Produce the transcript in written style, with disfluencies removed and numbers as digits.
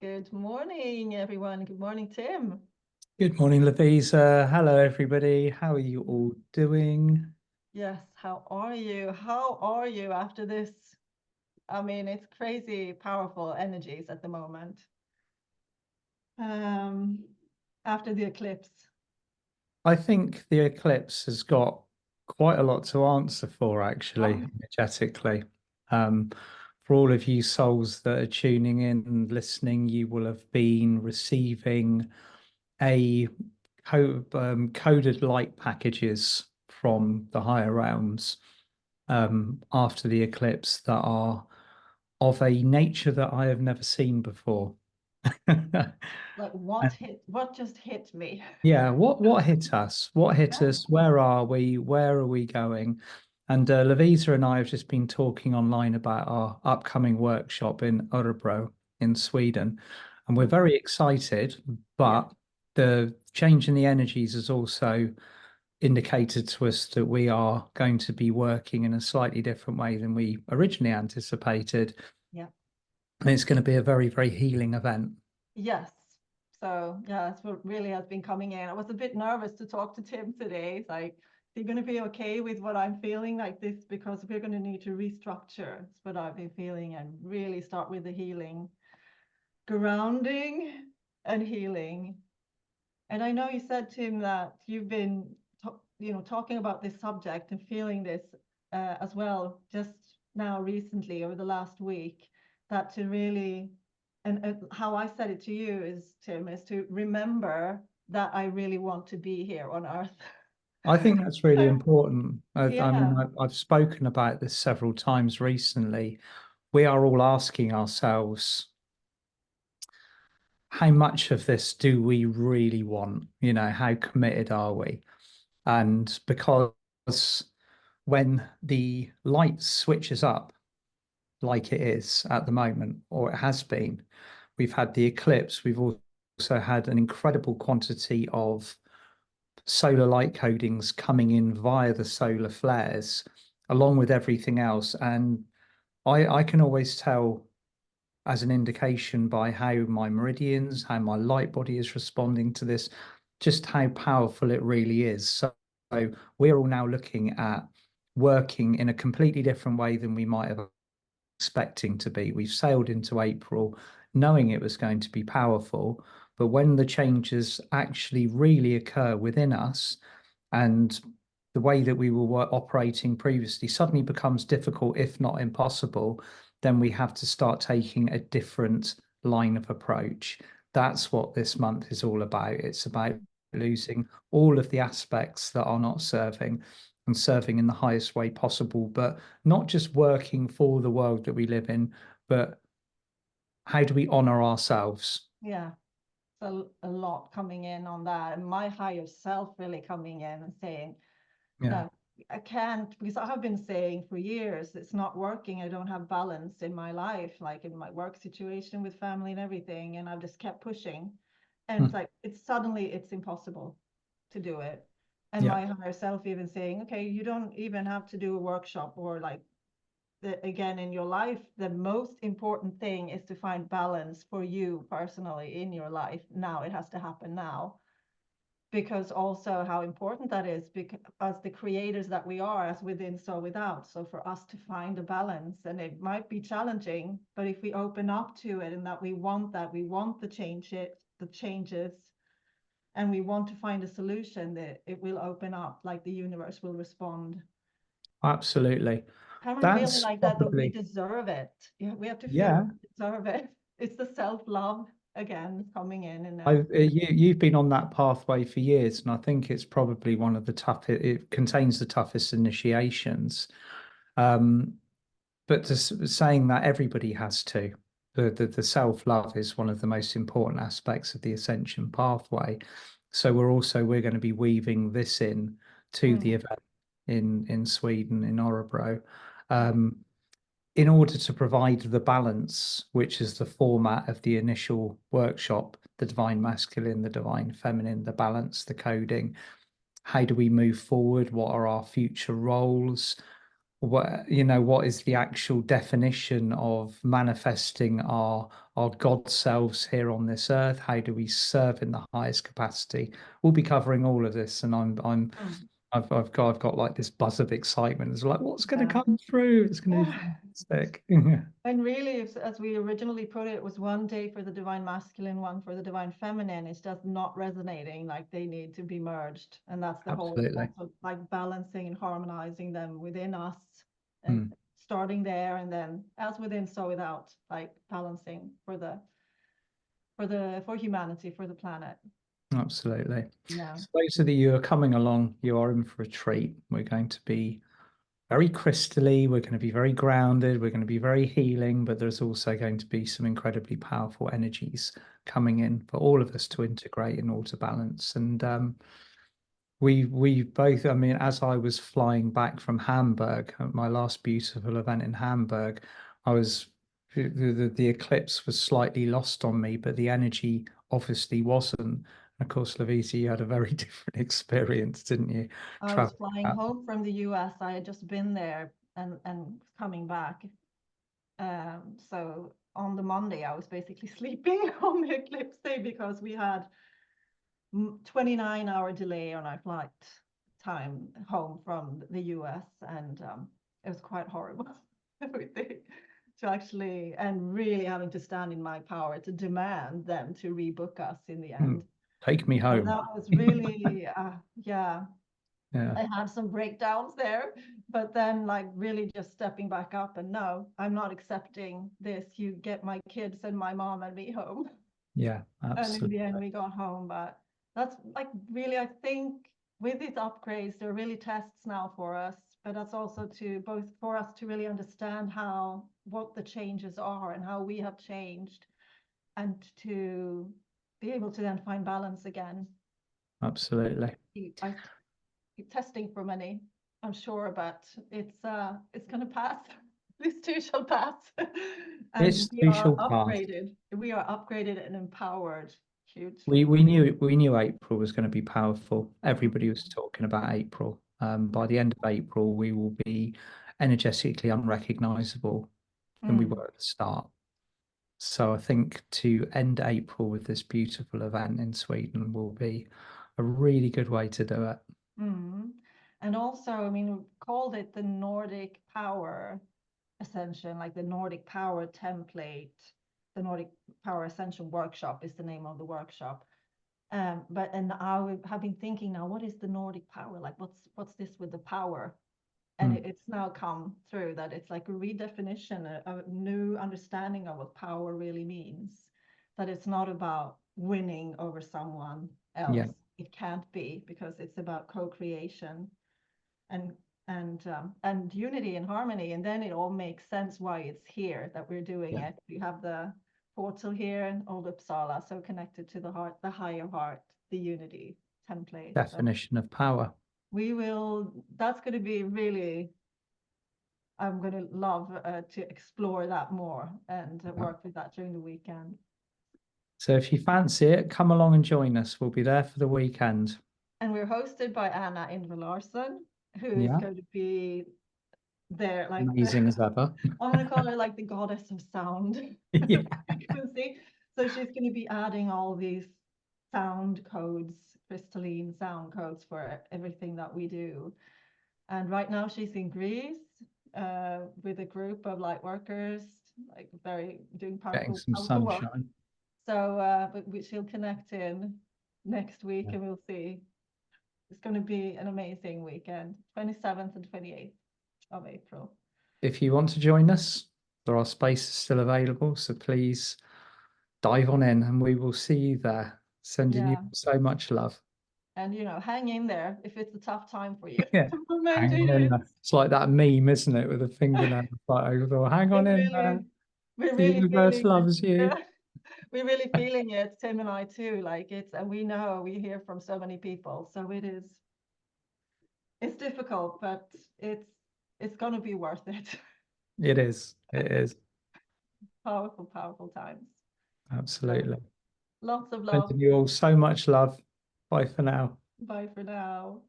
Good morning, everyone. Good morning, Tim. Good morning, Lovisa. Hello, everybody. How are you all doing? Yes, how are you? How are you after this? I mean, it's crazy powerful energies at the moment. Um, After the eclipse. I think the eclipse has got quite a lot to answer for, actually, Oh, energetically. Um, for all of you souls that are tuning in and listening, you will have been receiving a coded light packages from the higher realms after the eclipse that are of a nature that I have never seen before. like what just hit me? Yeah, what hit us? What hit Yeah. us? Where are we? Where are we going? And Lovisa and I have just been talking online about our upcoming workshop in Orebro in Sweden, and we're very excited. Yeah. But the change in the energies has also indicated to us that we are going to be working in a slightly different way than we originally anticipated, Yeah. and it's going to be a very, very healing event. Yes. So yeah, that's what really has been coming in. I was a bit nervous to talk to Tim today. It's like, is he going to be okay with what I'm feeling like this? Because we're going to need to restructure. It's what I've been feeling and really start with the healing, grounding and healing. And I know you said, Tim, that you've been, talking about this subject and feeling this as well, just now recently over the last week, that to really, and how I said it to you is, Tim, is to remember that I really want to be here on Earth. I think that's really So, important. I mean, yeah, I've spoken about this several times recently. We are all asking ourselves, how much of this do we really want? You know, how committed are we? And because when the light switches up, like it is at the moment, or it has been, we've had the eclipse, we've also had an incredible quantity of solar light codings coming in via the solar flares, along with everything else. And I can always tell as an indication by how my meridians, how my light body is responding to this, just how powerful it really is. So we're all now looking at working in a completely different way than we might have expecting to be. We've sailed into April knowing it was going to be powerful, but when the changes actually really occur within us and the way that we were operating previously suddenly becomes difficult, if not impossible, then we have to start taking a different line of approach. That's what this month is all about. It's about losing all of the aspects that are not serving and serving in the highest way possible, but not just working for the world that we live in, but how do we honor ourselves? yeah. So a lot coming in on that, and my higher self really coming in and saying, Yeah. no, I can't, because I have been saying for years it's not working. I don't have balance in my life, like in my work situation with family and everything. And I've just kept pushing. And it's Hmm. like it's impossible to do it. And Yeah. my higher self even saying, okay, you don't even have to do a workshop or like again in your life. The most important thing is to find balance for you personally in your life. Now it has to happen now, because also how important that is, because as the creators that we are, as within so without, so for us to find a balance, and it might be challenging, but if we open up to it and that we want the changes, and we want to find a solution, that it will open up, like the universe will respond. Absolutely. Kind of feeling That's like that we probably, deserve it. Yeah, we have to feel yeah. we deserve it. It's the self-love again coming in, and You've been on that pathway for years, and I think it's probably one of the toughest. It contains the toughest initiations. Um, but saying that everybody has to, the self-love is one of the most important aspects of the ascension pathway. So we're going to be weaving this in to the mm, event in Sweden, in Orebro, yeah, in order to provide the balance, which is the format of the initial workshop, the divine masculine, the divine feminine, the balance, the coding. How do we move forward? What are our future roles? what is the actual definition of manifesting our God selves here on this earth? How do we serve in the highest capacity? We'll be covering all of this, and I've got like this buzz of excitement. It's like, what's going to come through? It's going to be fantastic. And really, as we originally put it, was one day for the divine masculine, one for the divine feminine. It's just not resonating, like they need to be merged. And that's the Absolutely. whole, also like balancing and harmonizing them within us and starting there, and then as within, so without, like balancing for humanity, for the planet. Absolutely. Yeah. So those of you who are coming along, you are in for a treat. We're going to be very crystally, we're going to be very grounded, we're going to be very healing, but there's also going to be some incredibly powerful energies coming in for all of us to integrate and all to balance. And we both, I mean, as I was flying back from Hamburg, my last beautiful event in Hamburg, the eclipse was slightly lost on me, but the energy obviously wasn't. Of course, Lovisa, you had a very different experience, didn't you? I was flying home from the US. I had just been there and coming back. So on the Monday, I was basically sleeping on the eclipse day because we had 29-hour delay on our flight time home from the US, and it was quite horrible everything to actually, and really having to stand in my power to demand them to rebook us in the end. Take me home. So that was really, yeah. Yeah. I had some breakdowns there, but then like really just stepping back up and no, I'm not accepting this. You get my kids and my mom and me home. Yeah, And in absolutely. the end, we got home. But that's like really, I think with these upgrades, they're really tests now for us. But that's also to both for us to really understand what the changes are and how we have changed, and to be able to then find balance again. Absolutely. I keep testing for many, I'm sure, but it's going to pass. This too shall pass. And This too shall pass. We are upgraded and empowered We hugely. knew April was going to be powerful. Everybody was talking about April. By the end of April, we will be energetically unrecognizable than we were at the start. So I think to end April with this beautiful event in Sweden will be a really good way to do it. And also, I mean, we called it the Nordic Power Ascension, like the Nordic Power template. The Nordic Power Ascension Workshop is the name of the workshop. And I have been thinking now, what is the Nordic Power? Like, what's this with the power? And it's now come through that it's like a redefinition, a new understanding of what power really means. That it's not about winning over someone else. Yeah. It can't be, because it's about co-creation and unity and harmony. And then it all makes sense why it's here that we're doing it. We have the portal here in Old Uppsala, so connected to the heart, the higher heart, the unity template. Definition of power. That's going to be really, I'm going to love to explore that more and work with that during the weekend. So if you fancy it, come along and join us. We'll be there for the weekend. And we're hosted by Anna Indra Larsson, who is going to be there, like amazing as ever. I'm going to call her like the goddess of sound. Yeah. Frequency. So she's going to be adding all these sound codes, crystalline sound codes for everything that we do. And right now she's in Greece with a group of light workers, like doing Getting powerful some sunshine. work. So, but she'll connect in next week, and we'll see. It's going to be an amazing weekend, 27th and 28th of April. If you want to join us, there are spaces still available, so please dive on in and we will see you there. Sending you so much love. And hang in there if it's a tough time for you. Yeah. Hang on in there. It's like that meme, isn't it, with a fingernail over. Hang on in there. We're The universe loves you. We're really feeling it, Tim and I too. Like and we know, we hear from so many people. So it's difficult, but it's gonna be worth it. It is. It is. Powerful, powerful times. Absolutely. So, lots of love. Sending you all so much love. Bye for now. Bye for now.